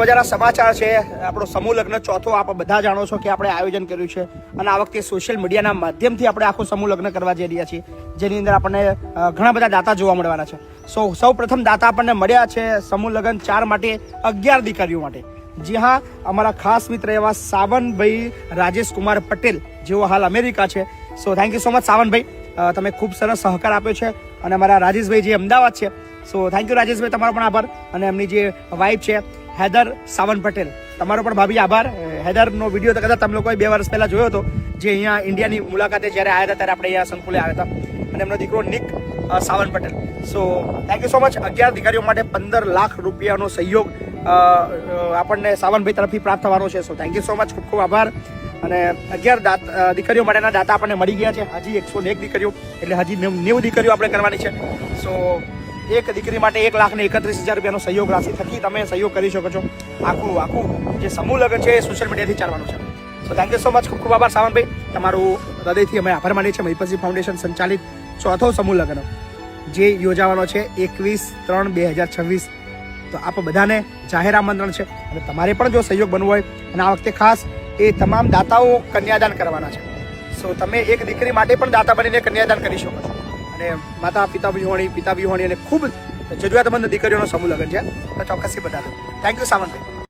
મજાના સમાચાર છે. આપણો સમૂહ લગ્ન ચોથો આપ બધા જાણો છો કે આપણે આયોજન કર્યું છે અને આ વખતે સોશિયલ મીડિયાના માધ્યમથી આપણે આખું સમૂહ લગ્ન કરવા જઈ રહ્યા છીએ, જેની અંદર આપણને ઘણા બધા દાતા જોવા મળવાના છે. સૌ પ્રથમ દાતા આપણને મળ્યા છે સમૂહ લગ્ન 4 માટે 11 દીકરીઓ માટે. જી હા, અમારા ખાસ મિત્ર એવા સાવનભાઈ રાજેશ કુમાર પટેલ, જેઓ હાલ અમેરિકા છે. So thank you so much સાવનભાઈ, તમે ખૂબ સરસ સહકાર આપ્યો છે. અને અમારા રાજેશભાઈ જે અમદાવાદ છે, સો થેન્ક યુ રાજેશભાઈ, તમારો પણ આભાર. અને એમની જે વાઇફ છે હેદર સાવન પટેલ, તમારો પણ ભાભી આભાર. હેદરનો વિડીયો તો કદાચ તમે લોકોએ 2 વર્ષ પહેલા જોયો હતો, જે અહીંયા ઇન્ડિયાની મુલાકાતે જ્યારે આવ્યા હતા ત્યારે આપણે અહીંયા સંકુલે આવ્યા હતા, અને એમનો દીકરો Nick Savan Patel. So thank you so much. 11 દીકરીઓ માટે 15 લાખ રૂપિયાનો સહયોગ આપણને સાવનભાઈ તરફથી પ્રાપ્ત થવાનો છે. So thank you so much, ખૂબ ખૂબ આભાર. અને 11 દીકરીઓ માટેના દાતા આપણને મળી ગયા છે. હજી 101 દીકરીઓ, એટલે હજી 90 દીકરીઓ આપણે કરવાની છે. સો એક દીકરી માટે 1,31,000 રૂપિયાનો સહયોગ રાશિ થકી તમે સહયોગ કરી શકો છો. આખું જે સમૂહ લગ્ન છે એ સોશિયલ મીડિયાથી ચાલવાનું છે. So thank you so much, ખૂબ ખૂબ આભાર સાવનભાઈ, તમારું હૃદયથી અમે આભાર માનીએ છીએ. મહિપતજી ફાઉન્ડેશન સંચાલિત ચોથો સમૂહ લગ્ન જે યોજાવાનો છે 21/3/2026. તો આપ બધાને જાહેર આમંત્રણ છે, અને તમારે પણ જો સહયોગ બનવો હોય, અને આ વખતે ખાસ એ તમામ દાતાઓ કન્યાદાન કરવાના છે. સો તમે એક દીકરી માટે પણ દાતા બનીને કન્યાદાન કરી શકો છો. અને માતા પિતા વિહોણી અને ખૂબ જરૂરિયાતમંદ દીકરીઓનો સમૂહ લગ્ન છે, તો ચોક્કસથી બધા. Thank you સાવંતભાઈ.